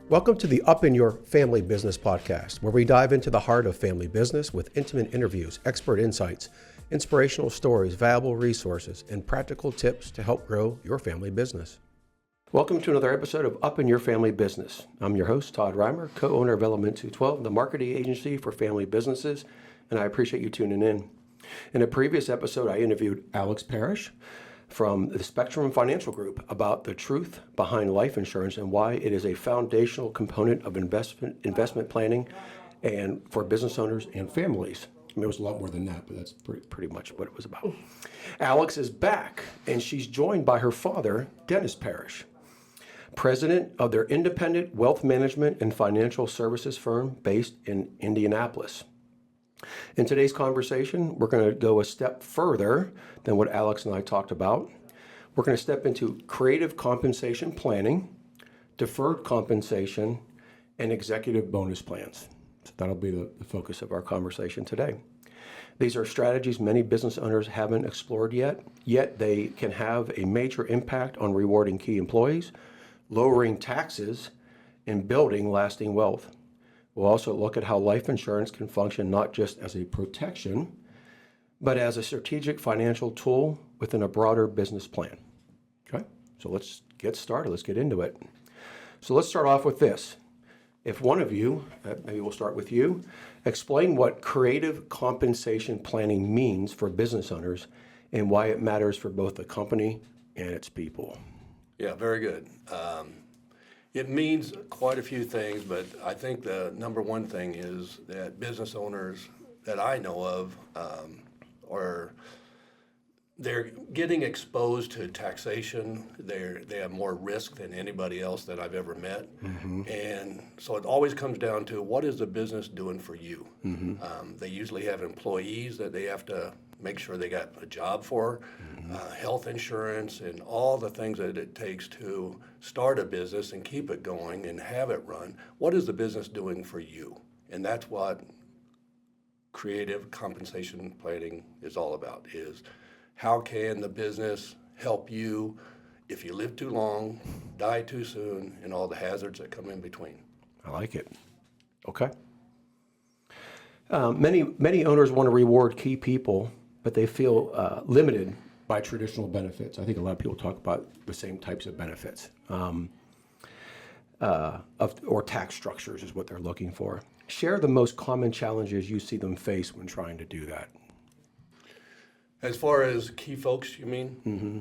Welcome to the Up in Your Family Business podcast, where we dive into the heart of family business with intimate interviews, expert insights, inspirational stories, valuable resources, and practical tips to help grow your family business. Welcome to another episode of Up in Your Family Business. I'm your host, Todd Rimer, co-owner of Element 212, the marketing agency for family businesses, and I appreciate you tuning in. In a previous episode, I interviewed Alex Parrish from the Spectrum Financial Group about the truth behind life insurance and why it is a foundational component of investment planning and for business owners and families. I mean, it was a lot more than that, but that's pretty much what it was about. Alex is back, and she's joined by her father, Dennis Parrish, president of their independent wealth management and financial services firm based in Indianapolis. In today's conversation, we're going to go a step further than what Alex and I talked about. We're going to step into creative compensation planning, deferred compensation, and executive bonus plans. So that'll be the focus of our conversation today. These are strategies many business owners haven't explored yet they can have a major impact on rewarding key employees, lowering taxes, and building lasting wealth. We'll also look at how life insurance can function not just as a protection, but as a strategic financial tool within a broader business plan. Okay, so let's get started. Let's get into it. So let's start off with this. If one of you, maybe we'll start with you, explain what creative compensation planning means for business owners and why it matters for both the company and its people. Yeah, very good. It means quite a few things, but I think the number one thing is that business owners that I know of they're getting exposed to taxation. They have more risk than anybody else that I've ever met. Mm-hmm. And so it always comes down to what is the business doing for you? Mm-hmm. They usually have employees that they have to make sure they got a job for, health insurance, and all the things that it takes to start a business and keep it going and have it run. What is the business doing for you? And that's what creative compensation planning is all about, is how can the business help you if you live too long, die too soon, and all the hazards that come in between. I like it. Okay. Many owners want to reward key people, but they feel limited by traditional benefits. I think a lot of people talk about the same types of benefits, or tax structures is what they're looking for. Share the most common challenges you see them face when trying to do that. As far as key folks, you mean? Mm-hmm.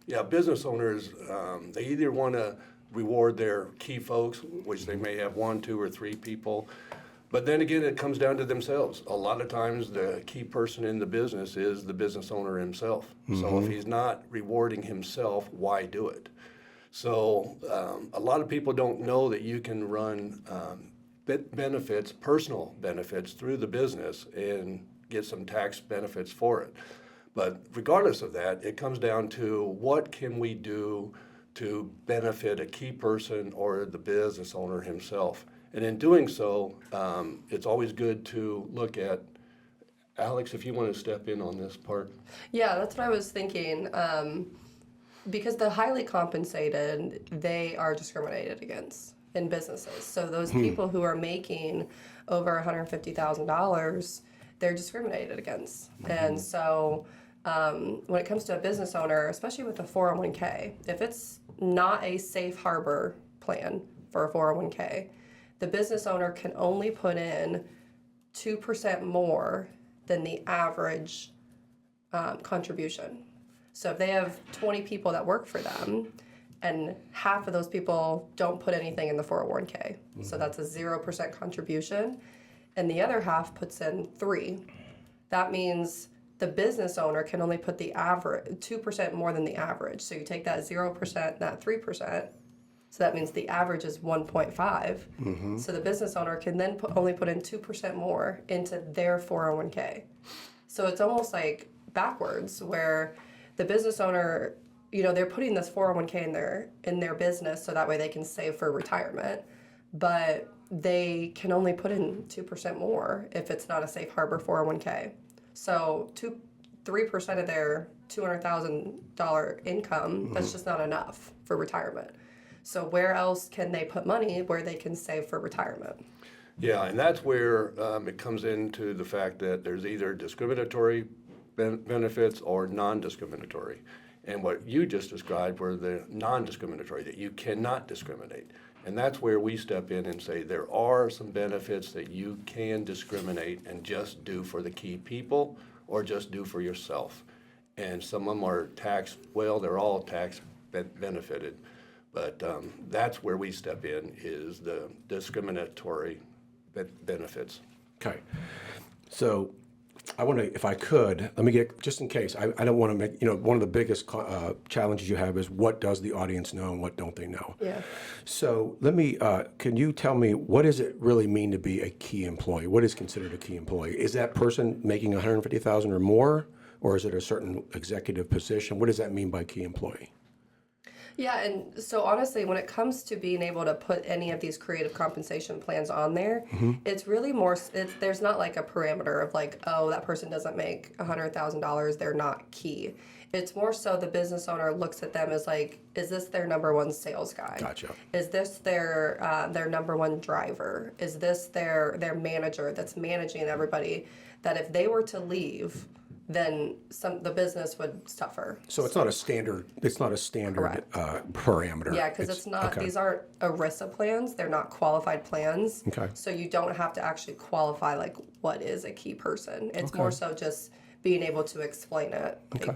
Yeah, business owners, they either want to reward their key folks, which they may have 1, 2, or 3 people. But then again, it comes down to themselves. A lot of times the key person in the business is the business owner himself. Mm-hmm. So if he's not rewarding himself, why do it? So a lot of people don't know that you can run benefits, personal benefits, through the business and get some tax benefits for it. But regardless of that, it comes down to what can we do to benefit a key person or the business owner himself. And in doing so, it's always good to look at, Alex, if you want to step in on this part. Yeah, that's what I was thinking. Because the highly compensated, they are discriminated against in businesses. So those people who are making over $150,000, they're discriminated against. Mm-hmm. And so when it comes to a business owner, especially with a 401k, if it's not a safe harbor plan for a 401k, the business owner can only put in 2% more than the average contribution. So if they have 20 people that work for them, and half of those people don't put anything in the 401k, mm-hmm. so that's a 0% contribution, and the other half puts in 3. That means the business owner can only put the average 2% more than the average. So you take that 0%, that 3%. So that means the average is 1.5. Mm-hmm. So the business owner can then only put in 2% more into their 401k. So it's almost like backwards, where the business owner, they're putting this 401k in their business so that way they can save for retirement, but they can only put in 2% more if it's not a safe harbor 401k. So 3% of their $200,000 income, that's just not enough for retirement. So where else can they put money where they can save for retirement? Yeah, and that's where it comes into the fact that there's either discriminatory benefits or non-discriminatory. And what you just described were the non-discriminatory, that you cannot discriminate. And that's where we step in and say there are some benefits that you can discriminate and just do for the key people or just do for yourself. And some of them are tax, well, they're all tax benefited. But that's where we step in, is the discriminatory benefits. Okay. So I want to, if I could, let me get, just in case, I don't want to make, one of the biggest challenges you have is what does the audience know and what don't they know? Yeah. So let me, can you tell me, what does it really mean to be a key employee? What is considered a key employee? Is that person making $150,000 or more, or is it a certain executive position? What does that mean by key employee? Yeah, and so honestly, when it comes to being able to put any of these creative compensation plans on there, it's really more, there's not like a parameter of like, oh, that person doesn't make $100,000, they're not key. It's more so the business owner looks at them as like, is this their number one sales guy? Gotcha. Is this their number one driver? Is this their manager that's managing everybody? That if they were to leave, then the business would suffer. So it's not a standard. It's not a standard parameter. Yeah, because it's not. Okay. These aren't ERISA plans. They're not qualified plans. Okay. So you don't have to actually qualify like what is a key person. It's more so just being able to explain it. Okay.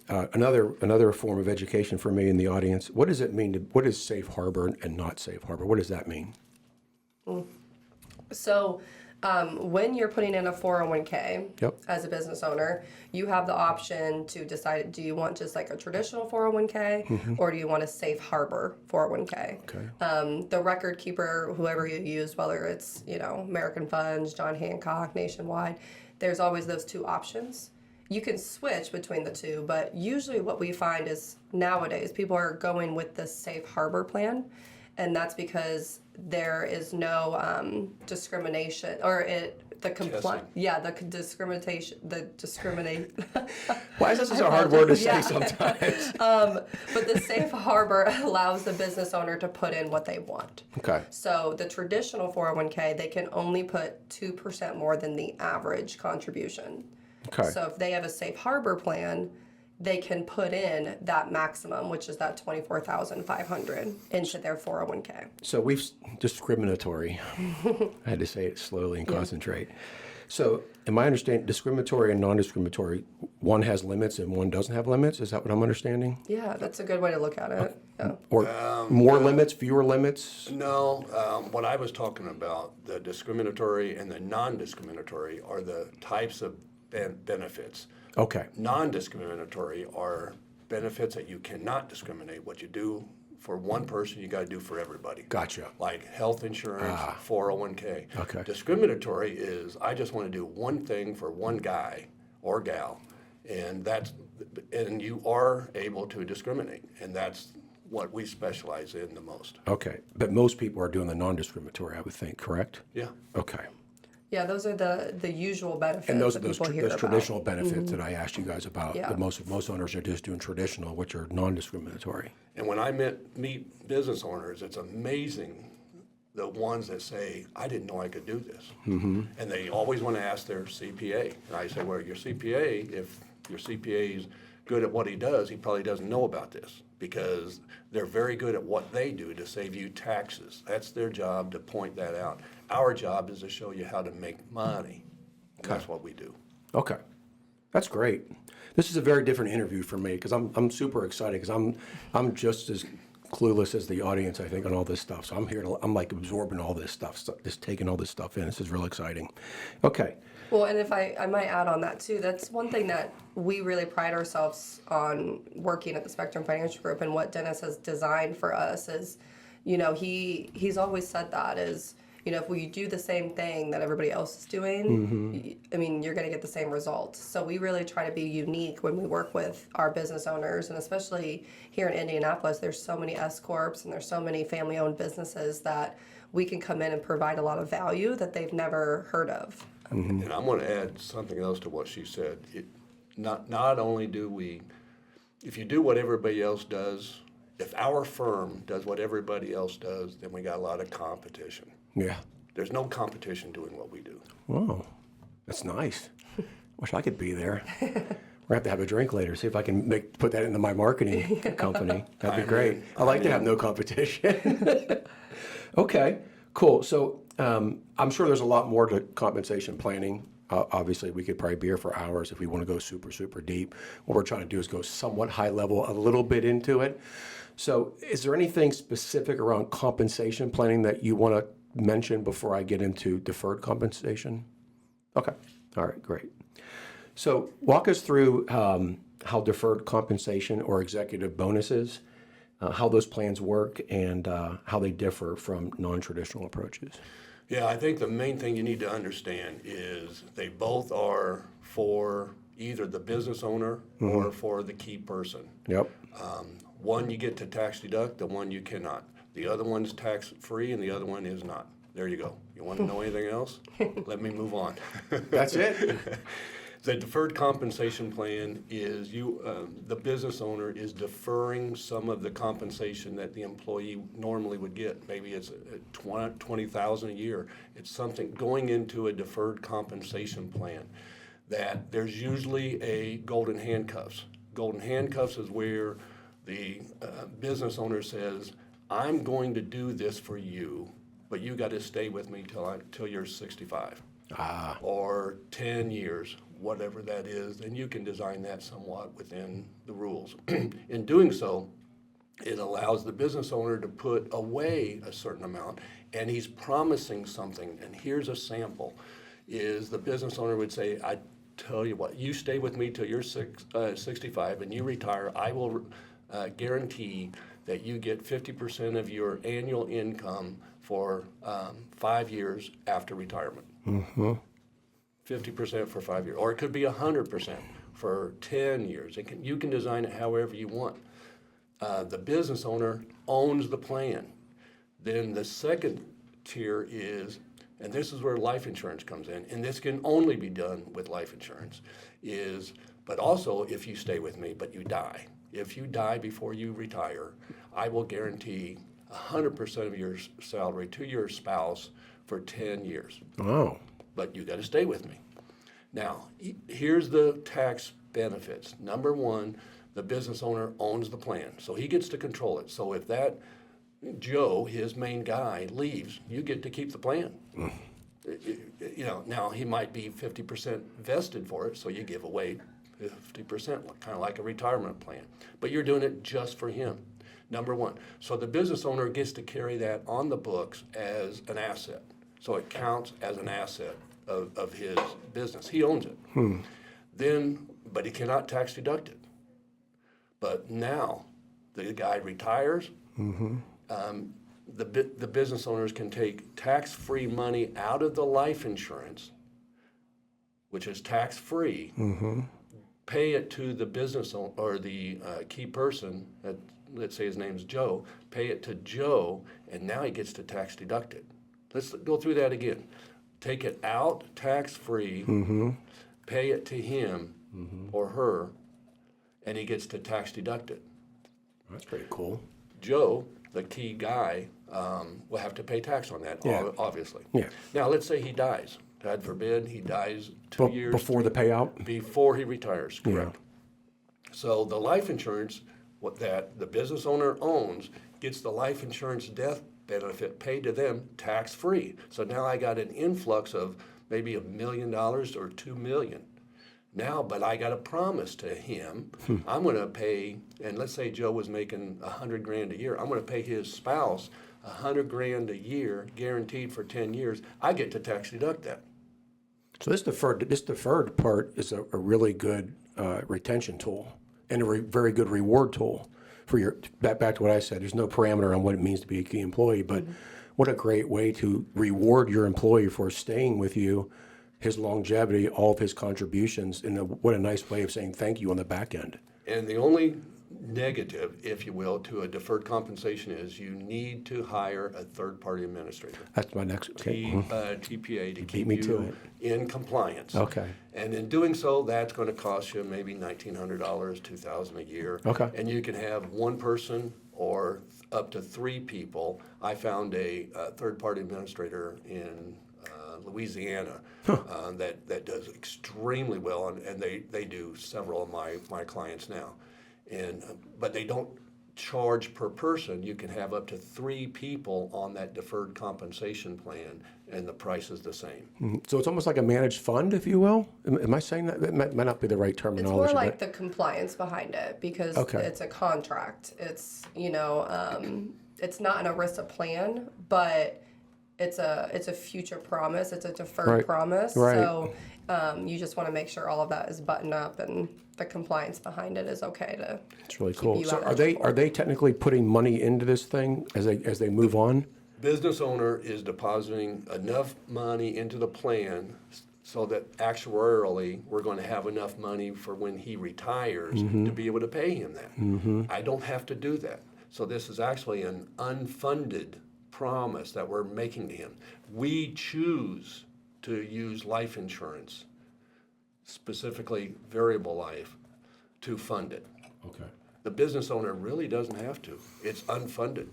Another form of education for me in the audience. What does it mean to? What is safe harbor and not safe harbor? What does that mean? So. When you're putting in a 401k as a business owner, you have the option to decide, do you want just like a traditional 401k or do you want a safe harbor 401k? Okay. The record keeper, whoever you use, whether it's, American Funds, John Hancock, Nationwide, there's always those two options. You can switch between the two, but usually what we find is nowadays people are going with the safe harbor plan. And that's because there is no discrimination, or discriminate. Why is this such a hard word to say sometimes? But the safe harbor allows the business owner to put in what they want. Okay. So the traditional 401k, they can only put 2% more than the average contribution. Okay. So if they have a safe harbor plan, they can put in that maximum, which is that $24,500 into their 401k. So we've discriminatory. I had to say it slowly and concentrate. So, in my understanding, discriminatory and non-discriminatory, one has limits and one doesn't have limits. Is that what I'm understanding? Yeah, that's a good way to look at it. Yeah. Or more limits, fewer limits? No, what I was talking about, the discriminatory and the non-discriminatory are the types of benefits. Okay. Non-discriminatory are benefits that you cannot discriminate. What you do for one person, you got to do for everybody. Gotcha. Like health insurance, 401k. Okay. Discriminatory is I just want to do one thing for one guy or gal, and you are able to discriminate, and that's what we specialize in the most. Okay. But most people are doing the non-discriminatory, I would think, correct? Yeah. Okay. Yeah, those are the usual benefits And those are that those, people hear those about. traditional benefits that I asked you guys about. Yeah. But most owners are just doing traditional, which are non-discriminatory. And when I meet business owners, it's amazing the ones that say, I didn't know I could do this. And they always want to ask their CPA. And I say, well, your CPA, if your CPA is good at what he does, he probably doesn't know about this, because they're very good at what they do to save you taxes. That's their job, to point that out. Our job is to show you how to make money. That's what we do. Okay, that's great. This is a very different interview for me because I'm super excited because I'm just as clueless as the audience, I think, on all this stuff. So I'm like absorbing all this stuff, just taking all this stuff in. This is real exciting. Okay. Well, and if I might add on that too, that's one thing that we really pride ourselves on working at the Spectrum Financial Group, and what Dennis has designed for us is, he's always said that is, if we do the same thing that everybody else is doing, I mean, you're going to get the same results. So we really try to be unique when we work with our business owners, and especially here in Indianapolis, there's so many S-corps and there's so many family-owned businesses that we can come in and provide a lot of value that they've never heard of. And I'm going to add something else to what she said. Not only do we, if you do what everybody else does, if our firm does what everybody else does, then we got a lot of competition. Yeah. There's no competition doing what we do. Whoa, that's nice. Wish I could be there. We're gonna have to have a drink later. See if I can put that into my marketing company. That'd be great. I like to have no competition. Okay, cool. So I'm sure there's a lot more to compensation planning. Obviously, we could probably be here for hours if we want to go super, super deep. What we're trying to do is go somewhat high level, a little bit into it. So is there anything specific around compensation planning that you want to mention before I get into deferred compensation? Okay. All right, great. So walk us through how deferred compensation or executive bonuses, how those plans work, and how they differ from non-traditional approaches. Yeah, I think the main thing you need to understand is they both are for either the business owner or for the key person. Yep. One you get to tax deduct, the one you cannot. The other one's tax free and the other one is not. There you go. You want to know anything else? Let me move on. That's it. The deferred compensation plan is the business owner is deferring some of the compensation that the employee normally would get. Maybe it's $20,000 a year. It's something going into a deferred compensation plan that there's usually a golden handcuffs. Golden handcuffs is where the business owner says, I'm going to do this for you, but you got to stay with me till you're 65 or 10 years, whatever that is, and you can design that somewhat within the rules. In doing so, it allows the business owner to put away a certain amount, and he's promising something. And here's a sample: is the business owner would say, I tell you what, you stay with me till you're 65 and you retire, I will guarantee that you get 50% of your annual income for 5 years after retirement. 50% for 5 years, or it could be 100% for 10 years. You can design it however you want. The business owner owns the plan. Then the second tier is, and this is where life insurance comes in, and this can only be done with life insurance, but also if you stay with me, but you die. If you die before you retire, I will guarantee 100% of your salary to your spouse for 10 years. Oh. But you got to stay with me. Now, here's the tax benefits. Number one, the business owner owns the plan, so he gets to control it. So if that Joe, his main guy, leaves, you get to keep the plan. Now he might be 50% vested for it, so you give away 50%, kind of like a retirement plan. But you're doing it just for him. Number one. So the business owner gets to carry that on the books as an asset. So it counts as an asset of his business. He owns it. But he cannot tax deduct it. But now the guy retires. The business owners can take tax-free money out of the life insurance, which is tax-free, pay it to the business owner, or the key person, let's say his name's Joe, pay it to Joe, and now he gets to tax deduct it. Let's go through that again. Take it out tax-free, pay it to him or her, and he gets to tax deduct it. That's pretty cool. Joe, the key guy, will have to pay tax on that, obviously. Yeah. Now, let's say he dies. God forbid he dies 2 years before the payout? Before he retires, correct. Yeah. So the life insurance that the business owner owns gets the life insurance death benefit paid to them tax-free. So now I got an influx of maybe $1 million or $2 million. Now, but I got a promise to him. I'm going to pay, and let's say Joe was making $100,000 a year. I'm going to pay his spouse $100,000 a year, guaranteed for 10 years. I get to tax deduct that. So this deferred part is a really good retention tool and a very good reward tool for your, back to what I said, there's no parameter on what it means to be a key employee, but what a great way to reward your employee for staying with you, his longevity, all of his contributions, and what a nice way of saying thank you on the back end. And the only negative, if you will, to a deferred compensation is you need to hire a third-party administrator, That's my next. Okay. TPA, to beat keep me to you it. in compliance. Okay. And in doing so, that's going to cost you maybe $1,900, $2,000 a year. Okay. And you can have one person or up to 3 people. I found a third-party administrator in Louisiana that does extremely well, and they do several of my clients now. And but they don't charge per person. You can have up to 3 people on that deferred compensation plan, and the price is the same. So it's almost like a managed fund, if you will. Am I saying that? That might not be the right It's terminology. more like the compliance behind it because it's a contract. It's it's not an ERISA plan, but it's a future promise. It's a deferred promise. Right. So you just want to make sure all of that is buttoned up and the compliance behind it is okay to. It's really keep cool. you So eligible. are they technically putting money into this thing as they move on? Business owner is depositing enough money into the plan so that actuarially we're going to have enough money for when he retires to be able to pay him that. I don't have to do that. So this is actually an unfunded promise that we're making to him. We choose to use life insurance, specifically variable life, to fund it. Okay. The business owner really doesn't have to. It's unfunded,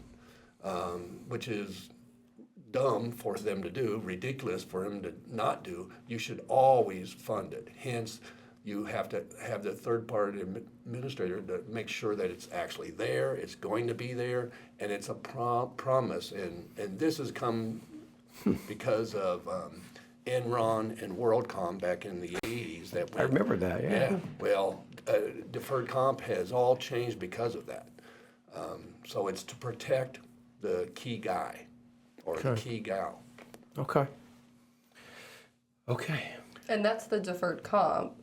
which is dumb for them to do, ridiculous for him to not do. You should always fund it. Hence, you have to have the third-party administrator to make sure that it's actually there, it's going to be there, and it's a promise. And this has come because of Enron and WorldCom back in the 80s. That I remember that, yeah. Well, deferred comp has all changed because of that. So it's to protect the key guy or the key gal. Okay. Okay. And that's the deferred comp.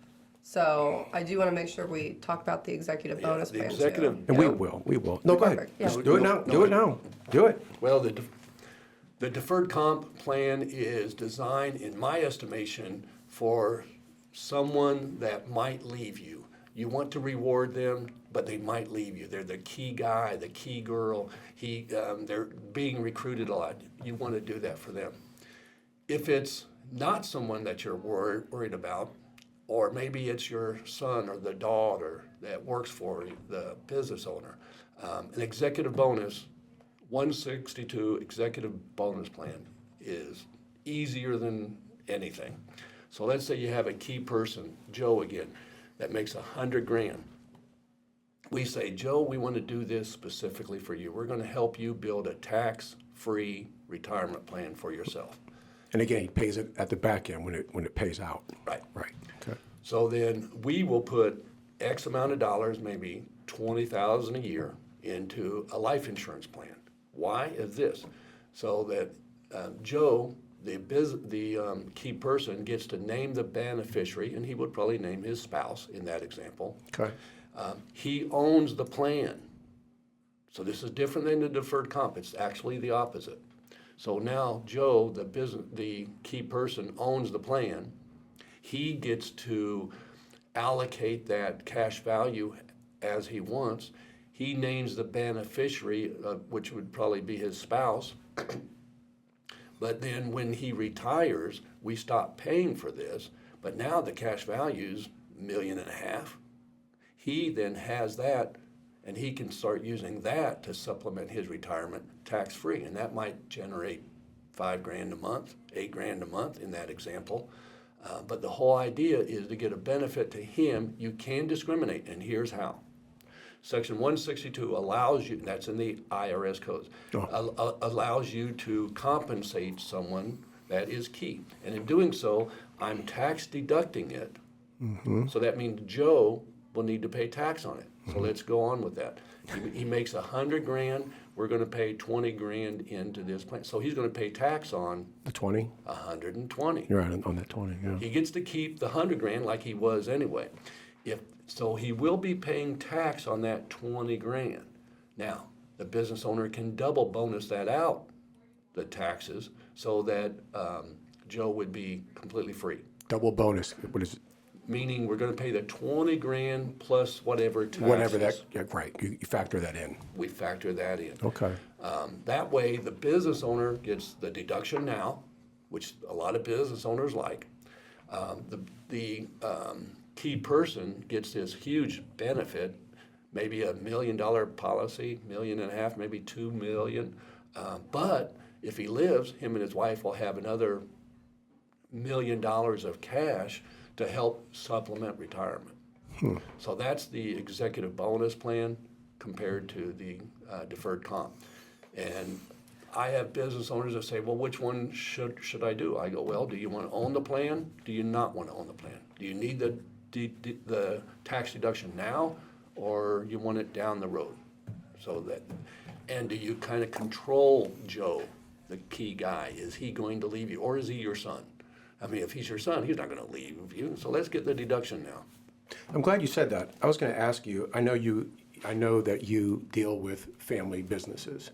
So I do want to make sure we talk about the executive bonus the plan executive- too. And we will. No, go ahead. Perfect, yeah. Just do it now. Do it now. Do it. Well, the deferred comp plan is designed, in my estimation, for someone that might leave you. You want to reward them, but they might leave you. They're the key guy, the key girl. They're being recruited a lot. You want to do that for them. If it's not someone that you're worried about, or maybe it's your son or the daughter that works for the business owner, an executive bonus, 162 executive bonus plan is easier than anything. So let's say you have a key person, Joe again, that makes $100,000. We say, Joe, we want to do this specifically for you. We're going to help you build a tax-free retirement plan for yourself. And again, he pays it at the back end when it pays out. Right. Right. Okay. So then we will put X amount of dollars, maybe $20,000 a year, into a life insurance plan. Why is this? So that Joe, the key person, gets to name the beneficiary, and he would probably name his spouse in that example. Okay. He owns the plan. So this is different than the deferred comp. It's actually the opposite. So now Joe, the key person, owns the plan. He gets to allocate that cash value as he wants. He names the beneficiary, which would probably be his spouse. But then when he retires, we stop paying for this. But now the cash value's $1.5 million. He then has that, and he can start using that to supplement his retirement tax-free. And that might generate $5,000 a month, $8,000 a month in that example. But the whole idea is to get a benefit to him. You can discriminate, and here's how. Section 162 allows you, that's in the IRS codes, allows you to compensate someone that is key. And in doing so, I'm tax deducting it. So that means Joe will need to pay tax on it. So let's go on with that. He makes $100,000. We're going to pay $20,000 into this plan. So he's going to pay tax on The 20? 120. You're right on that 20, yeah. He gets to keep the $100,000 like he was anyway. So he will be paying tax on that $20,000. Now, the business owner can double bonus that out, the taxes, so that Joe would be completely free. Double bonus. What is it? meaning we're going to pay the 20 grand plus whatever taxes. Whatever that, yeah, right, you factor that in. We factor that in. Okay. That way, the business owner gets the deduction now, which a lot of business owners like. The key person gets this huge benefit, maybe $1 million policy, $1.5 million, maybe $2 million. But if he lives, him and his wife will have another $1 million of cash to help supplement retirement. So that's the executive bonus plan compared to the deferred comp. And I have business owners that say, well, which one should I do? I go, well, do you want to own the plan? Do you not want to own the plan? Do you need the tax deduction now, or you want it down the road? And do you kind of control Joe, the key guy? Is he going to leave you, or is he your son? I mean, if he's your son, he's not going to leave you. So let's get the deduction now. I'm glad you said that. I was going to ask you, I know that you deal with family businesses.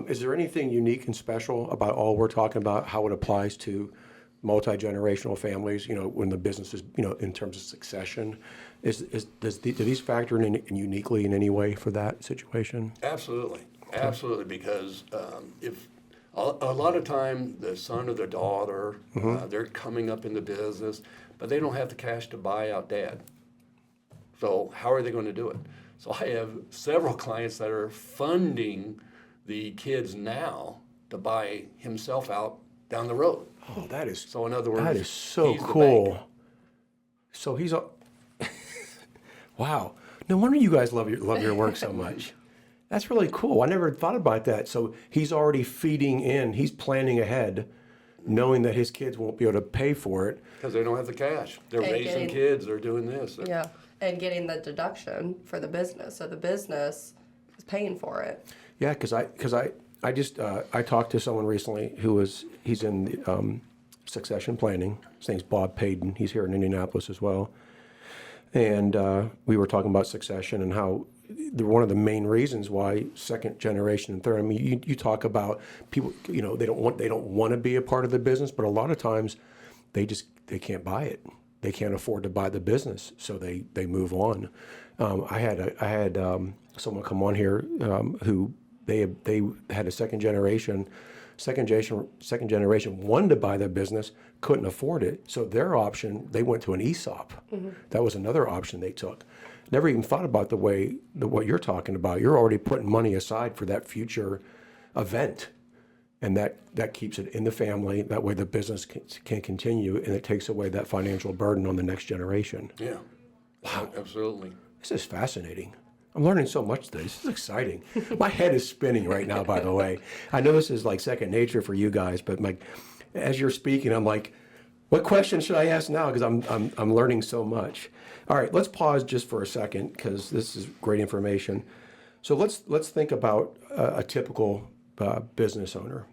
Is there anything unique and special about all we're talking about, how it applies to multi-generational families, when the business is, in terms of succession? Do these factor in uniquely in any way for that situation? Absolutely. Absolutely, because if a lot of time the son or the daughter, they're coming up in the business, but they don't have the cash to buy out dad. So how are they going to do it? So I have several clients that are funding the kids now to buy himself out down the road. Oh, that is So in other words, that is so he's the cool. bank. So he's a wow. No wonder you guys love your work so much. That's really cool. I never thought about that. So he's already feeding in. He's planning ahead, knowing that his kids won't be able to pay for it. Because they don't have the cash. They're And raising kids. They're doing this. Yeah, and getting the deduction for the business. So the business is paying for it. Yeah, because I talked to someone recently he's in the, succession planning. His name's Bob Payton. He's here in Indianapolis as well. And we were talking about succession and how one of the main reasons why second generation and third. I mean, you talk about people. They don't want to be a part of the business, but a lot of times they can't buy it. They can't afford to buy the business, so they move on. I had someone come on here who they had a second generation wanted to buy the business, couldn't afford it. So their option, they went to an ESOP. That was another option they took. Never even thought about what you're talking about. You're already putting money aside for that future event. And that keeps it in the family. That way the business can continue, and it takes away that financial burden on the next generation. Yeah. Wow. Absolutely. This is fascinating. I'm learning so much today. This is exciting. My head is spinning right now, by the way. I know this is like second nature for you guys, but as you're speaking, I'm like, what question should I ask now? Because I'm learning so much. All right, let's pause just for a second because this is great information. So let's think about a typical business owner.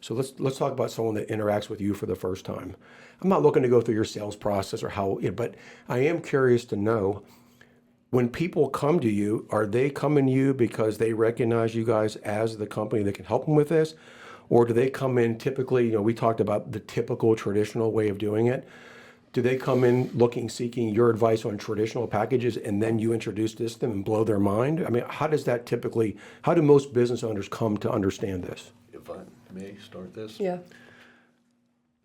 So let's talk about someone that interacts with you for the first time. I'm not looking to go through your sales process or how, but I am curious to know, when people come to you, are they coming to you because they recognize you guys as the company that can help them with this? Or do they come in typically, we talked about the typical traditional way of doing it. Do they come in seeking your advice on traditional packages, and then you introduce this to them and blow their mind? I mean, how do most business owners come to understand this? If I may start this. Yeah.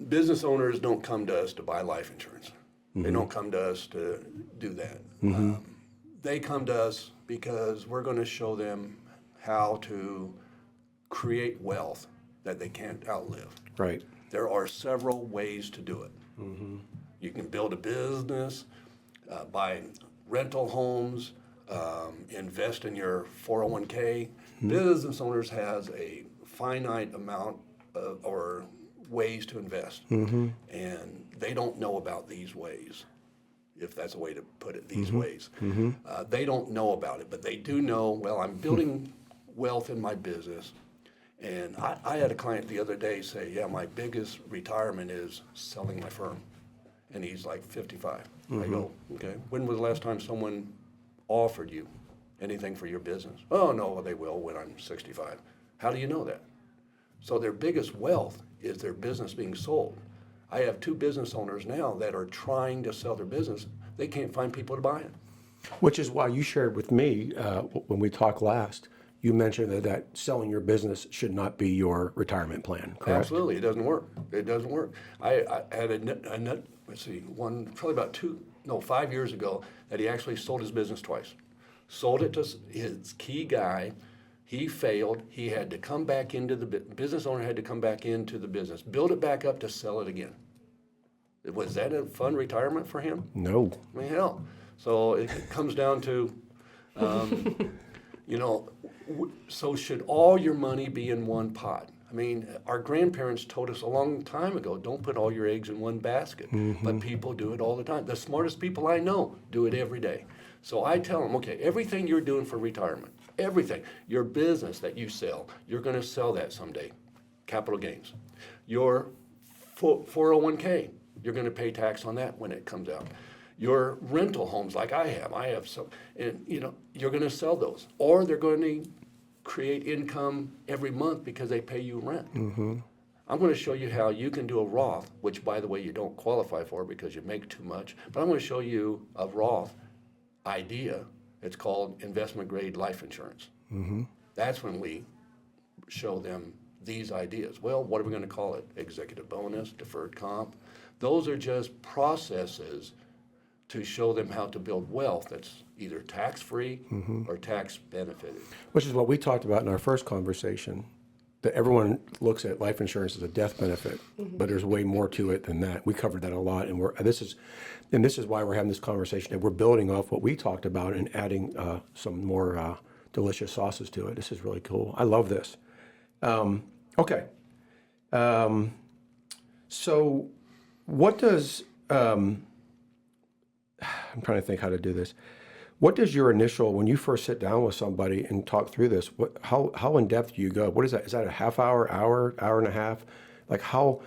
Business owners don't come to us to buy life insurance. They don't come to us to do that. They come to us because we're going to show them how to create wealth that they can't outlive. Right. There are several ways to do it. You can build a business, buy rental homes, invest in your 401k. Business owners has a finite amount or ways to invest, and they don't know about these ways, if that's a way to put it, these ways. They don't know about it, but they do know, well, I'm building wealth in my business. And I had a client the other day say, yeah, my biggest retirement is selling my firm. And he's like 55. I go, okay, when was the last time someone offered you anything for your business? Oh, no, well, they will when I'm 65. How do you know that? So their biggest wealth is their business being sold. I have 2 business owners now that are trying to sell their business. They can't find people to buy it. Which is why you shared with me when we talked last, you mentioned that selling your business should not be your retirement plan, correct? Absolutely, it doesn't work. It doesn't work. I had probably about 5 years ago that he actually sold his business twice. Sold it to his key guy. He failed. He had to come back into the business owner had to come back into the business, build it back up to sell it again. Was that a fun retirement for him? No. I mean, hell. So it comes down to, so should all your money be in one pot? I mean, our grandparents told us a long time ago, don't put all your eggs in one basket. But people do it all the time. The smartest people I know do it every day. So I tell them, okay, everything you're doing for retirement, everything, your business that you sell, you're going to sell that someday, capital gains. Your 401k, you're going to pay tax on that when it comes out. Your rental homes, like I have some, and you're going to sell those, or they're going to create income every month because they pay you rent. I'm going to show you how you can do a Roth, which, by the way, you don't qualify for because you make too much. But I'm going to show you a Roth idea. It's called investment grade life insurance. That's when we show them these ideas. Well, what are we going to call it? Executive bonus, deferred comp. Those are just processes to show them how to build wealth that's either tax-free or tax-benefited. Which is what we talked about in our first conversation, that everyone looks at life insurance as a death benefit, but there's way more to it than that. We covered that a lot, and this is why we're having this conversation, and we're building off what we talked about and adding some more delicious sauces to it. This is really cool. I love this. Okay. So what does... I'm trying to think how to do this. What does your initial, when you first sit down with somebody and talk through this, how in depth do you go? What is that? Is that a half hour, hour and a half? Like how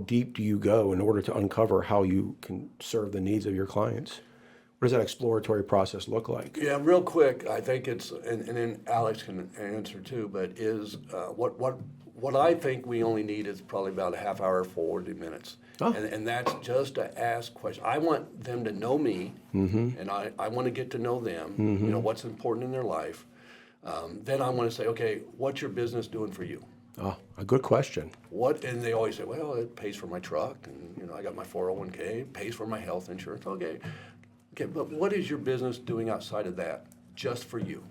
deep do you go in order to uncover how you can serve the needs of your clients? What does that exploratory process look like? Yeah, real quick, I think it's, and then Alex can answer too, but is what I think we only need is probably about a half hour, 40 minutes. Oh. And that's just to ask questions. I want them to know me, and I want to get to know them, what's important in their life. Then I want to say, okay, what's your business doing for you? Oh, a good question. And they always say, well, it pays for my truck, and I got my 401k, it pays for my health insurance. Okay, but what is your business doing outside of that, just for you?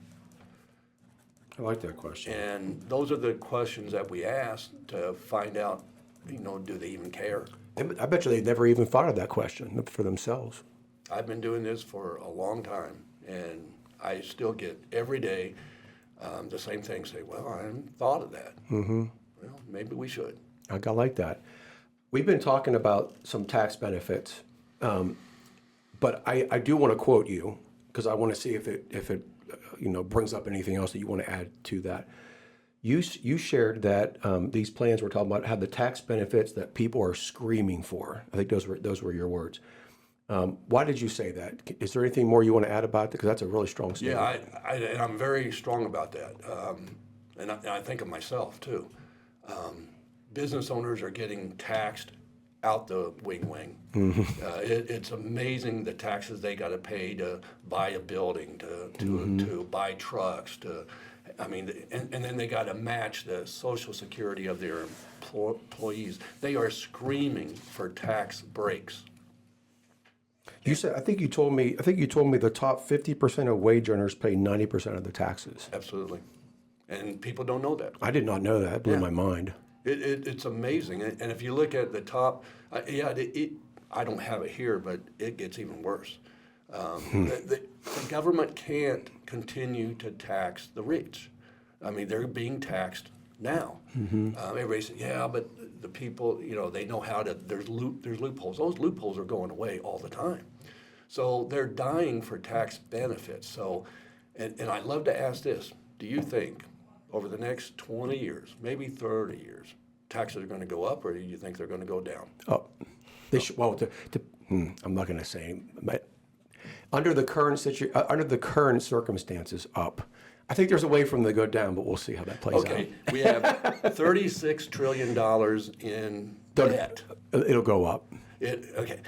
I like that question. And those are the questions that we ask to find out, do they even care? I bet you they never even thought of that question for themselves. I've been doing this for a long time, and I still get every day the same thing. Say, well, I hadn't thought of that. Well, maybe we should. I like that. We've been talking about some tax benefits, but I do want to quote you because I want to see if it brings up anything else that you want to add to that. You shared that these plans we're talking about have the tax benefits that people are screaming for. I think those were your words. Why did you say that? Is there anything more you want to add about that? Because that's a really strong statement. Yeah, and I'm very strong about that. And I think of myself too. Business owners are getting taxed out the wing. It's amazing the taxes they got to pay to buy a building, to buy trucks, and then they got to match the Social Security of their employees. They are screaming for tax breaks. You said, I think you told me the top 50% of wage earners pay 90% of the taxes. Absolutely, and people don't know that. I did not know that. It blew my mind. It's amazing, and if you look at the top, I don't have it here, but it gets even worse. The government can't continue to tax the rich. I mean, they're being taxed now. Everybody says, yeah, but the people, they know how to. There's loopholes. Those loopholes are going away all the time. So they're dying for tax benefits. So, and I'd love to ask this: do you think over the next 20 years, maybe 30 years, taxes are going to go up, or do you think they're going to go down? Oh, they should. Well, I'm not going to say, but under the current circumstances, up. I think there's a way for them to go down, but we'll see how that plays out. Okay, we have $36 trillion in bet. It'll go up. Okay.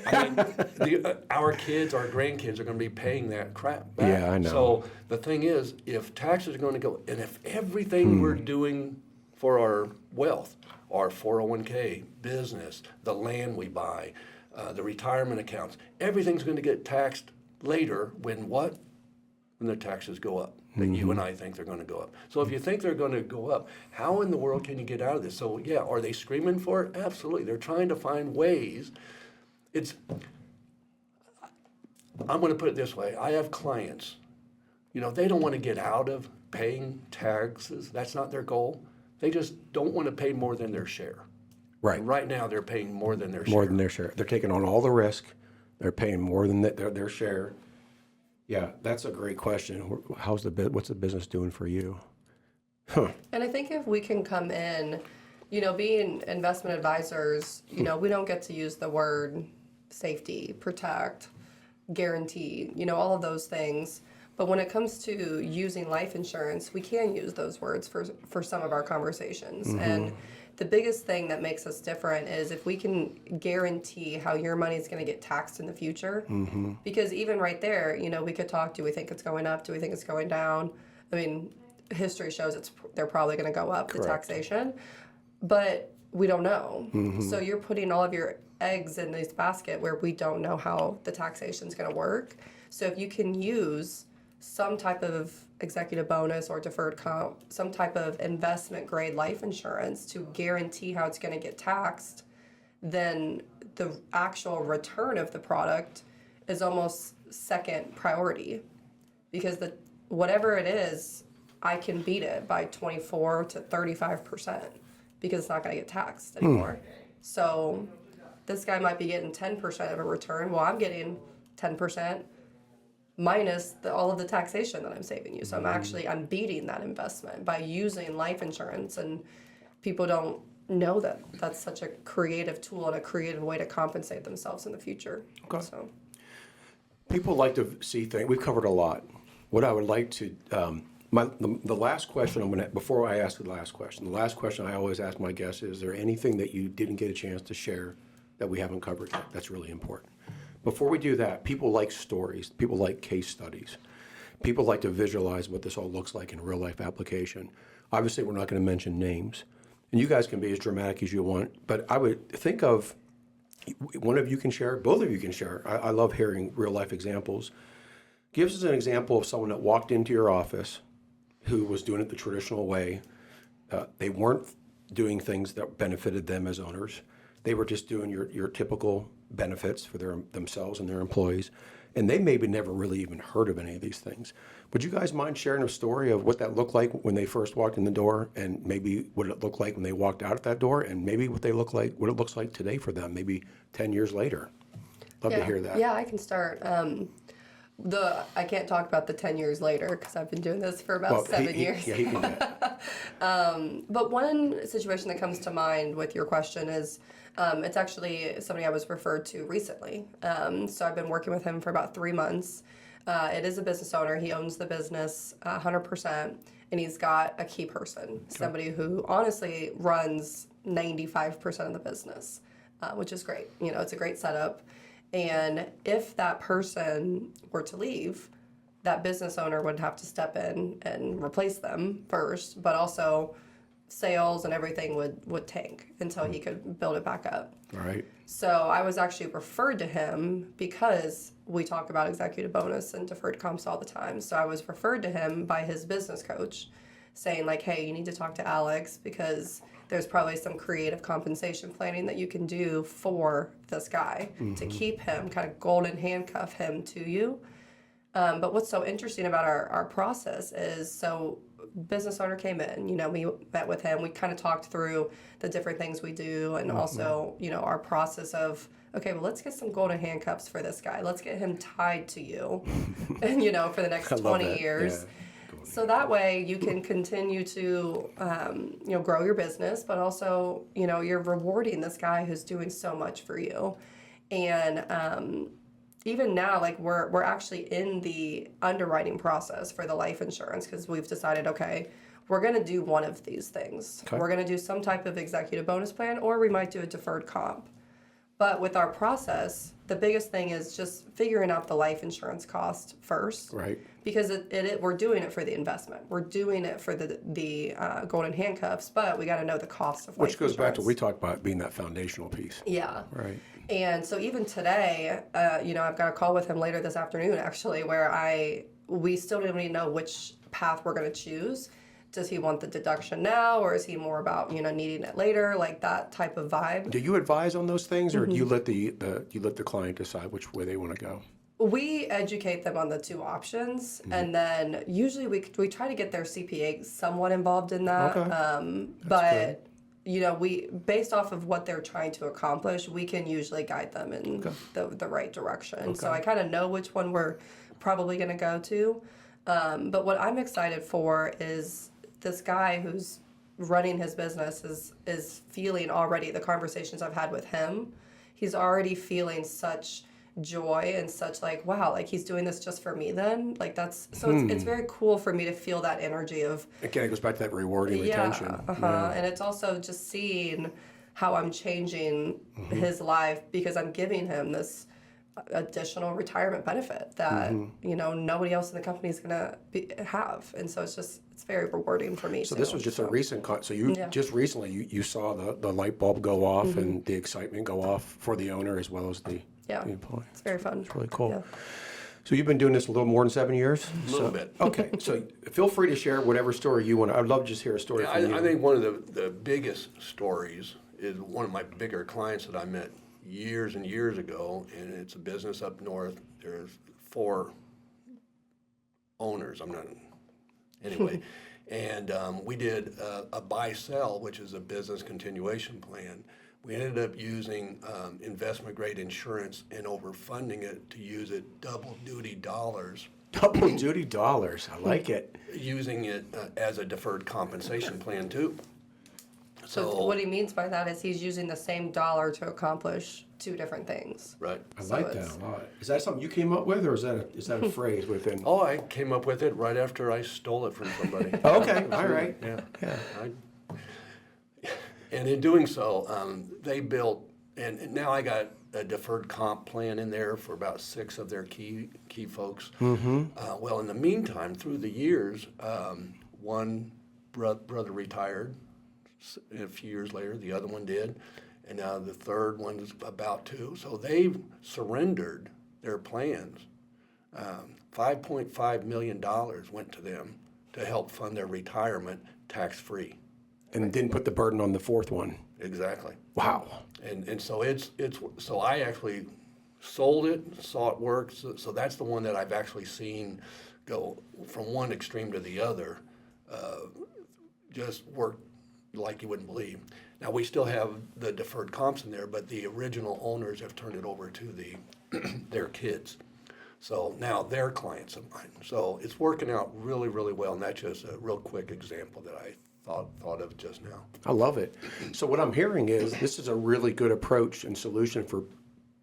I mean, our kids, our grandkids are going to be paying that crap back. Yeah, I know. So the thing is, if taxes are going to go, and if everything we're doing for our wealth, our 401k, business, the land we buy, the retirement accounts, everything's going to get taxed later when what? When the taxes go up. That you and I think they're going to go up. So if you think they're going to go up, how in the world can you get out of this? So yeah, are they screaming for it? Absolutely. They're trying to find ways. I'm going to put it this way. I have clients, they don't want to get out of paying taxes. That's not their goal. They just don't want to pay more than their share. Right. And right now they're paying more than their share. More than their share. They're taking on all the risk. They're paying more than their share. Yeah, that's a great question. What's the business doing for you? Huh. And I think if we can come in, being investment advisors, we don't get to use the word safety, protect, guarantee, all of those things. But when it comes to using life insurance, we can use those words for some of our conversations. And the biggest thing that makes us different is if we can guarantee how your money is going to get taxed in the future. Because even right there, we could talk, do we think it's going up? Do we think it's going down? I mean, history shows they're probably going to go up, the taxation. But we don't know. So you're putting all of your eggs in this basket where we don't know how the taxation is going to work. So if you can use some type of executive bonus or deferred comp, some type of investment grade life insurance to guarantee how it's going to get taxed, then the actual return of the product is almost second priority, because whatever it is, I can beat it by 24 to 35% because it's not going to get taxed anymore. So this guy might be getting 10% of a return. Well, I'm getting 10% minus all of the taxation that I'm saving you. So I'm beating that investment by using life insurance, and people don't know that that's such a creative tool and a creative way to compensate themselves in the future. Okay. So People like to see things. We've covered a lot. What I would like to, the last question before I ask the last question I always ask my guests is there anything that you didn't get a chance to share that we haven't covered yet? That's really important. Before we do that, people like stories. People like case studies. People like to visualize what this all looks like in real life application. Obviously, we're not going to mention names. And you guys can be as dramatic as you want. But I would think of, one of you can share, both of you can share. I love hearing real life examples. Give us an example of someone that walked into your office who was doing it the traditional way. They weren't doing things that benefited them as owners. They were just doing your typical benefits for themselves and their employees. And they maybe never really even heard of any of these things. Would you guys mind sharing a story of what that looked like when they first walked in the door, and maybe what it looked like when they walked out at that door, and maybe what it looks like today for them, maybe 10 years later? Love to hear that. Yeah, I can start. I can't talk about the 10 years later because I've been doing this for about 7 years. He can do that. But one situation that comes to mind with your question is it's actually somebody I was referred to recently. So I've been working with him for about 3 months. It is a business owner. He owns the business 100%, and he's got a key person, somebody who honestly runs 95% of the business, which is great. It's a great setup. And if that person were to leave, that business owner would have to step in and replace them first, but also sales and everything would tank until he could build it back up. All right. So I was actually referred to him because we talk about executive bonus and deferred comps all the time. So I was referred to him by his business coach saying like, hey, you need to talk to Alex because there's probably some creative compensation planning that you can do for this guy to keep him, kind of golden handcuff him to you. But what's so interesting about our process is, so business owner came in, we met with him, we kind of talked through the different things we do, and also, our process of, okay, well, let's get some golden handcuffs for this guy. Let's get him tied to you, and, for the next 20 years. Yeah. So that way you can continue to, grow your business, but also, you're rewarding this guy who's doing so much for you. And even now, like we're actually in the underwriting process for the life insurance because we've decided, okay, we're going to do one of these things. Okay. We're going to do some type of executive bonus plan, or we might do a deferred comp. But with our process, the biggest thing is just figuring out the life insurance cost first. Right. Because we're doing it for the investment. We're doing it for the golden handcuffs, but we got to know the cost of life Which goes back to insurance. what we talked about being that foundational piece. Yeah. Right. And so even today, I've got a call with him later this afternoon, actually, where we still don't even know which path we're going to choose. Does he want the deduction now, or is he more about needing it later, like that type of vibe? Do you advise on those things, or do you let the client decide which way they want to go? We educate them on the two options, and then usually we try to get their CPA somewhat involved in that. Okay. But we, based off of what they're trying to accomplish, we can usually guide them in the right direction. So I kind of know which one we're probably going to go to. But what I'm excited for is this guy who's running his business is feeling already, the conversations I've had with him, he's already feeling such joy and such like, wow, like he's doing this just for me then? Like that's, so it's very cool for me to feel that energy of. Again, it goes back to that rewarding retention. Yeah. And it's also just seeing how I'm changing his life because I'm giving him this additional retirement benefit that nobody else in the company is gonna have, and so it's very rewarding for me. So this was just a recent so you just recently you saw the light bulb go off and the excitement go off for the owner as well as the employee. It's very fun. It's really cool. Yeah. So you've been doing this a little more than 7 years? A little bit. Okay, so feel free to share whatever story you want. I'd love to just hear a story from you. I think one of the biggest stories is one of my bigger clients that I met years and years ago, and it's a business up north. There's 4 owners. Anyway. And we did a buy-sell, which is a business continuation plan. We ended up using investment-grade insurance and overfunding it to use it double-duty dollars. Double-duty dollars, I like it. Using it as a deferred compensation plan, too. So what he means by that is he's using the same dollar to accomplish 2 different things. Right. I like that a lot. Is that something you came up with, or is that a phrase within? Oh, I came up with it right after I stole it from somebody. Okay, all right. Yeah. And in doing so, they built, and now I got a deferred comp plan in there for about 6 of their key folks. Well, in the meantime, through the years, one brother retired. A few years later, the other one did, and now the third one is about to. So they've surrendered their plans. $5.5 million went to them to help fund their retirement tax-free. And didn't put the burden on the 4th one. Exactly. Wow. And so so I actually sold it, saw it work. So that's the one that I've actually seen go from one extreme to the other. Just work like you wouldn't believe. Now we still have the deferred comps in there, but the original owners have turned it over to their kids. So now they're clients of mine. So it's working out really, really well, and that's just a real quick example that I thought of just now. I love it. So what I'm hearing is this is a really good approach and solution for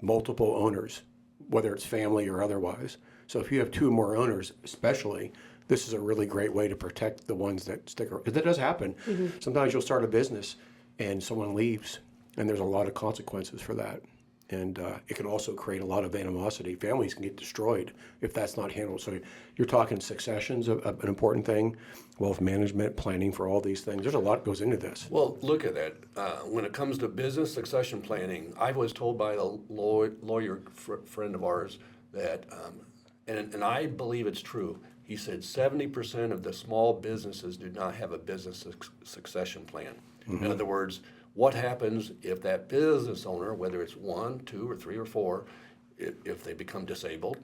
multiple owners, whether it's family or otherwise. So if you have 2 or more owners, especially, this is a really great way to protect the ones that stick around. Because that does happen. Sometimes you'll start a business and someone leaves, and there's a lot of consequences for that. And it can also create a lot of animosity. Families can get destroyed if that's not handled. So you're talking succession's an important thing, wealth management, planning for all these things. There's a lot that goes into this. Well, look at that. When it comes to business succession planning, I was told by a lawyer friend of ours that, and I believe it's true, he said 70% of the small businesses do not have a business succession plan. In other words, what happens if that business owner, whether it's 1, 2, or 3, or 4, if they become disabled,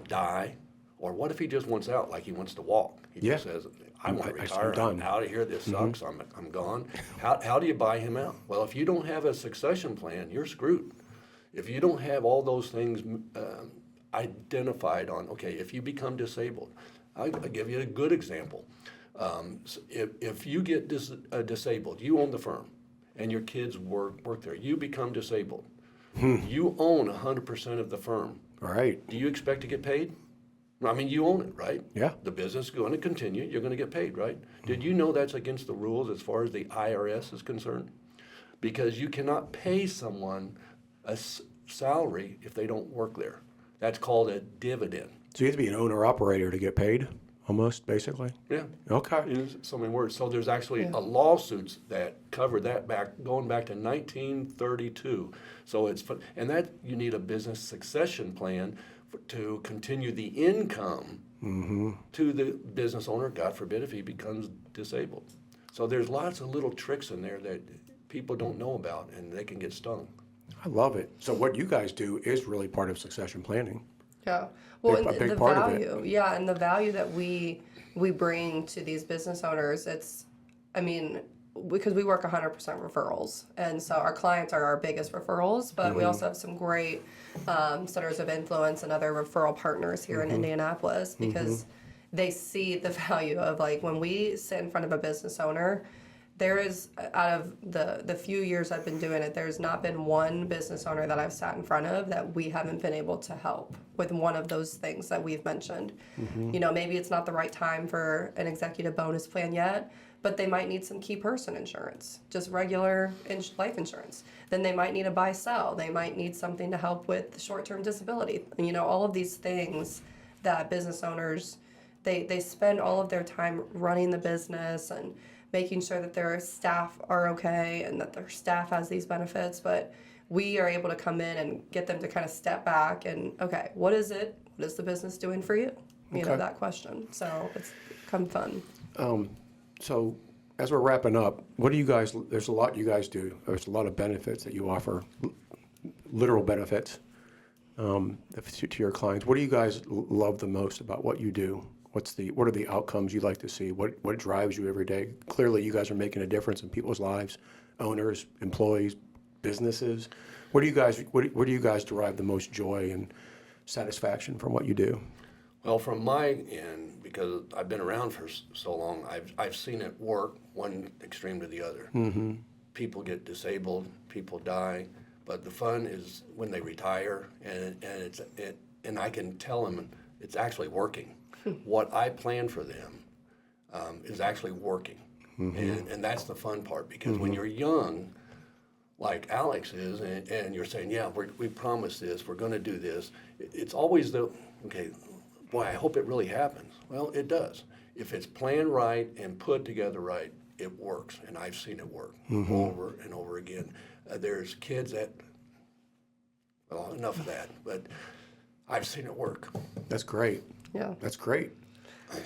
die, or what if he just wants out, like he wants to walk? He just says, I want to retire, I'm out of here, this sucks, I'm gone. How do you buy him out? Well, if you don't have a succession plan, you're screwed. If you don't have all those things identified on, okay, if you become disabled, I'll give you a good example. If you get disabled, you own the firm, and your kids work there. You become disabled. You own 100% of the firm. All right. Do you expect to get paid? I mean, you own it, right? Yeah. The business is going to continue. You're going to get paid, right? Did you know that's against the rules as far as the IRS is concerned? Because you cannot pay someone a salary if they don't work there. That's called a dividend. So you have to be an owner-operator to get paid, almost, basically? Yeah. Okay. In so many words. So there's actually a lawsuits that cover that going back to 1932. So it's fun, and that you need a business succession plan to continue the income to the business owner. God forbid if he becomes disabled. So there's lots of little tricks in there that people don't know about, and they can get stung. I love it. So what you guys do is really part of succession planning. Yeah. Well, A and big the part of value, yeah, and the value that we bring to these business owners, it's, I mean, because we work 100% referrals, and so our clients are our biggest referrals, but we also have some great centers of influence and other referral partners here in Indianapolis because they see the value of, like, when we sit in front of a business owner, there is, out of the few years I've been doing it, there's not been one business owner that I've sat in front of that we haven't been able to help with one of those things that we've mentioned. You know, maybe it's not the right time for an executive bonus plan yet, but they might need some key person insurance, just regular life insurance. Then they might need a buy-sell. They might need something to help with short-term disability. You know, all of these things that business owners, they spend all of their time running the business and making sure that their staff are okay and that their staff has these benefits. But we are able to come in and get them to kind of step back and, okay, what is it? What is the business doing for you? You know, that question. So it's become fun. So as we're wrapping up, what do you guys, there's a lot you guys do. There's a lot of benefits that you offer, literal benefits to your clients. What do you guys love the most about what you do? What are the outcomes you like to see? What drives you every day? Clearly, you guys are making a difference in people's lives, owners, employees, businesses. Where do you guys derive the most joy and satisfaction from what you do? Well, from my end, because I've been around for so long, I've seen it work one extreme to the other. People get disabled, people die, but the fun is when they retire, and I can tell them it's actually working. What I plan for them is actually working, and that's the fun part. Because when you're young, like Alex is, and you're saying, yeah, we promised this, we're going to do this, it's always okay, boy, I hope it really happens. Well, it does. If it's planned right and put together right, it works, and I've seen it work over and over again. There's kids that, well, enough of that, but I've seen it work. That's great. Yeah. That's great.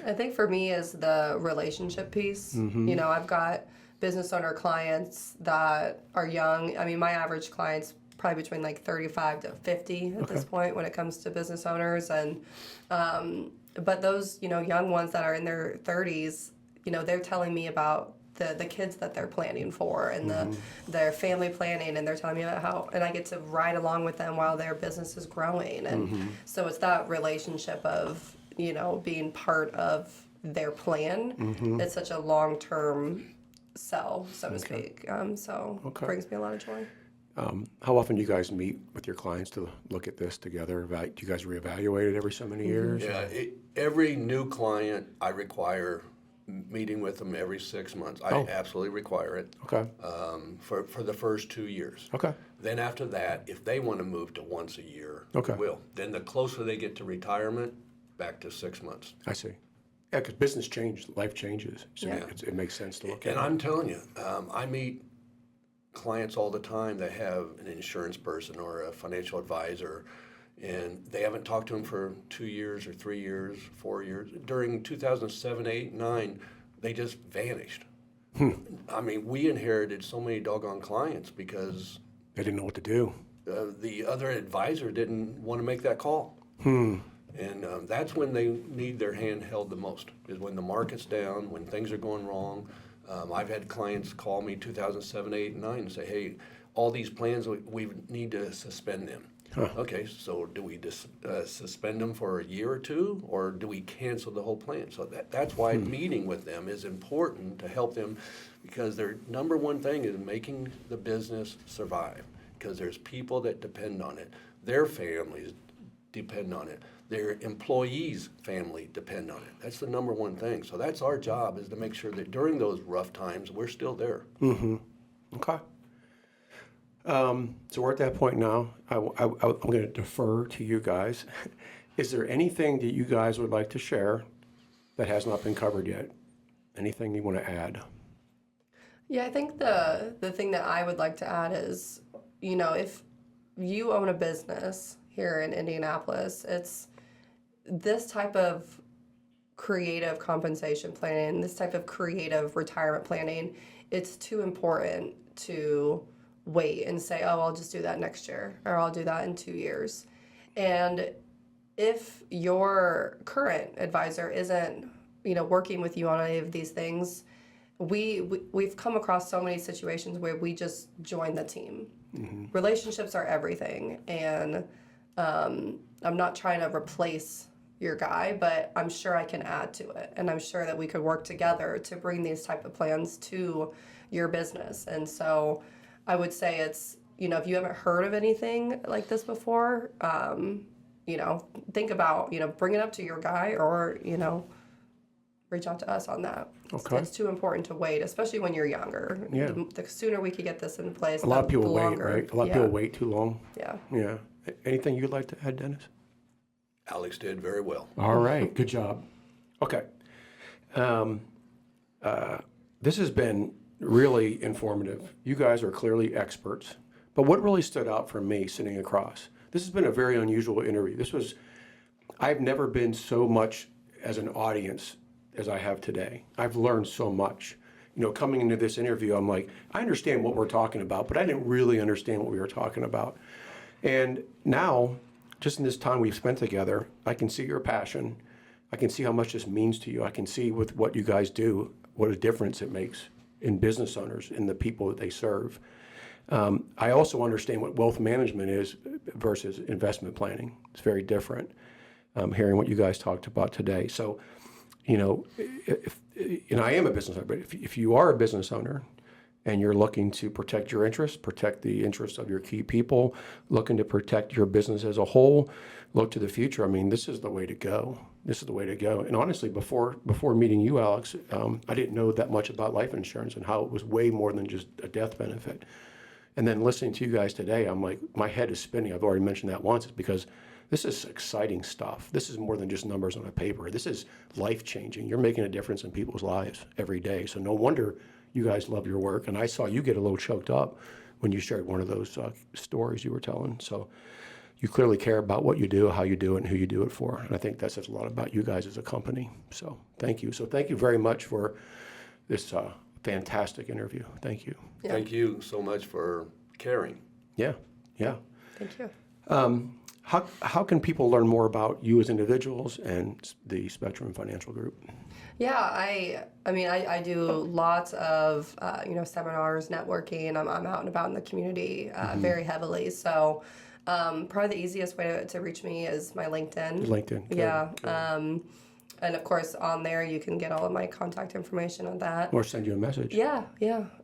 I think for me is the relationship piece. You know, I've got business owner clients that are young. I mean, my average client's probably between like 35 to 50 at this point when it comes to business owners. And, but those, you know, young ones that are in their 30s, you know, they're telling me about the kids that they're planning for and their family planning, and they're telling me about how, and I get to ride along with them while their business is growing. And so it's that relationship of, you know, being part of their plan. It's such a long-term sell, so to speak. So it brings me a lot of joy. How often do you guys meet with your clients to look at this together? Do you guys reevaluate it every so many years? Yeah, every new client, I require meeting with them every 6 months. I absolutely require it. Okay. For the first 2 years. Okay. Then after that, if they want to move to once a year, Okay. will. Then the closer they get to retirement, back to 6 months. I see. Yeah, because business changes, life changes. So Yeah. it makes sense to look at. And I'm telling you, I meet clients all the time that have an insurance person or a financial advisor, and they haven't talked to them for 2 years or 3 years, 4 years. During 2007, 8, 9, they just vanished. I mean, we inherited so many doggone clients because They didn't know what to do. the other advisor didn't want to make that call. And that's when they need their hand held the most, is when the market's down, when things are going wrong. I've had clients call me 2007, 8, and 9 and say, hey, all these plans, we need to suspend them. Okay, so do we just suspend them for a year or two, or do we cancel the whole plan? So that's why meeting with them is important to help them, because their number one thing is making the business survive, because there's people that depend on it. Their families depend on it. their employees' family depend on it. That's the number one thing. So that's our job, is to make sure that during those rough times, we're still there. Mm-hmm. Okay. So we're at that point now. I'm going to defer to you guys. Is there anything that you guys would like to share that has not been covered yet? Anything you want to add? Yeah, I think the thing that I would like to add is, if you own a business here in Indianapolis, it's this type of creative compensation planning, this type of creative retirement planning, it's too important to wait and say, oh, I'll just do that next year, or I'll do that in 2 years. And if your current advisor isn't, working with you on any of these things, we've come across so many situations where we just join the team. Mm-hmm. Relationships are everything, and I'm not trying to replace your guy, but I'm sure I can add to it, and I'm sure that we could work together to bring these type of plans to your business. And so I would say it's, if you haven't heard of anything like this before, think about, bring it up to your guy, or, reach out to us on that. Okay. It's too important to wait, especially when you're younger. Yeah. The sooner we could get this in place, A lot of people the wait, longer. right? A lot of people wait too long. Yeah. Yeah. Anything you'd like to add, Dennis? Alex did very well. All right. Good job. Okay. This has been really informative. You guys are clearly experts. But what really stood out for me sitting across, this has been a very unusual interview. I've never been so much as an audience as I have today. I've learned so much. Coming into this interview, I'm like, I understand what we're talking about, but I didn't really understand what we were talking about. And now, just in this time we've spent together, I can see your passion. I can see how much this means to you. I can see with what you guys do, what a difference it makes in business owners and the people that they serve. I also understand what wealth management is versus investment planning. It's very different. Hearing what you guys talked about today. So, I am a business owner, but if you are a business owner and you're looking to protect your interests, protect the interests of your key people, looking to protect your business as a whole, look to the future. I mean, this is the way to go. This is the way to go. And honestly, before meeting you, Alex, I didn't know that much about life insurance and how it was way more than just a death benefit. And then listening to you guys today, I'm like, my head is spinning. I've already mentioned that once. It's because this is exciting stuff. This is more than just numbers on a paper. This is life-changing. You're making a difference in people's lives every day. So no wonder you guys love your work. And I saw you get a little choked up when you shared one of those stories you were telling. So you clearly care about what you do, how you do it, and who you do it for. And I think that says a lot about you guys as a company. So thank you. So thank you very much for this fantastic interview. Thank you. Yeah. Thank you so much for caring. Yeah. Thank you. How can people learn more about you as individuals and the Spectrum Financial Group? Yeah, I do lots of seminars, networking. I'm out and about in the community very heavily. So probably the easiest way to reach me is my LinkedIn. LinkedIn. Good, Yeah. good. And of course, on there you can get all of my contact information on that. Or send you a message. Yeah.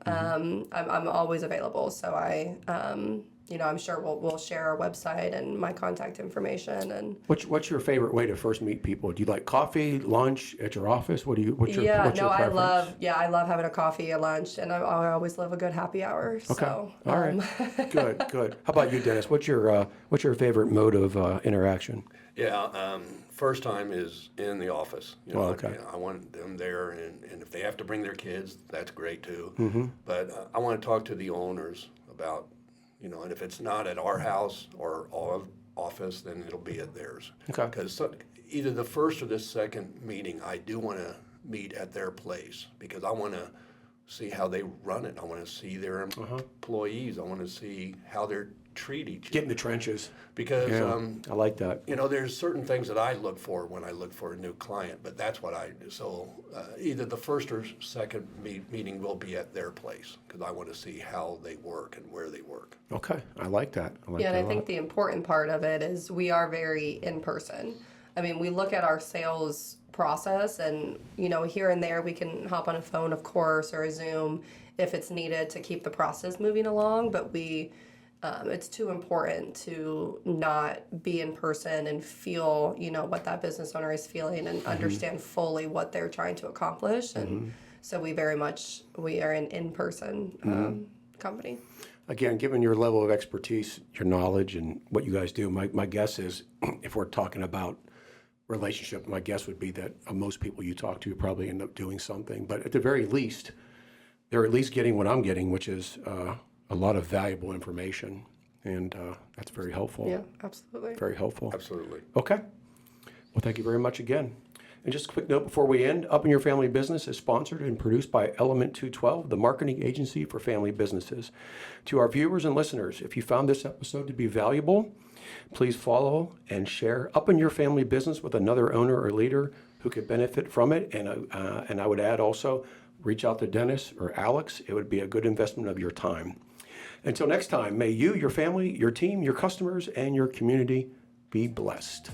I'm always available. So I'm sure we'll share our website and my contact information. And What's your favorite way to first meet people? Do you like coffee, lunch, at your office? What's your preference? I love having a coffee, a lunch, and I always love a good happy hour. Okay. So, all right. Good. How about you, Dennis? What's your favorite mode of interaction? Yeah, first time is in the office. Okay. I want them there, and if they have to bring their kids, that's great too. Mm-hmm. But I want to talk to the owners about, and if it's not at our house or our office, then it'll be at theirs. Okay. Because either the first or the second meeting, I do want to meet at their place because I want to see how they run it. I want to see their employees. I want to see how they're treat each other. Get in the trenches. Because I like that. there's certain things that I look for when I look for a new client, but that's what I do. So either the first or second meeting will be at their place because I want to see how they work and where they work. Okay, I like that. and I think the important part of it is we are very in person. I mean, we look at our sales process and, here and there we can hop on a phone, of course, or a Zoom if it's needed to keep the process moving along, but we It's too important to not be in person and feel, what that business owner is feeling and understand fully what they're trying to accomplish. And so we are an in-person company. Again, given your level of expertise, your knowledge, and what you guys do, my guess is, if we're talking about relationship, my guess would be that most people you talk to probably end up doing something. But at the very least, they're at least getting what I'm getting, which is a lot of valuable information. And that's very helpful. Yeah, absolutely. Very helpful. Absolutely. Okay. Well, thank you very much again. And just a quick note before we end, Up in Your Family Business is sponsored and produced by Element 212, the marketing agency for family businesses. To our viewers and listeners, if you found this episode to be valuable, please follow and share Up in Your Family Business with another owner or leader who could benefit from it. And I would add also, reach out to Dennis or Alex. It would be a good investment of your time. Until next time, may you, your family, your team, your customers, and your community be blessed.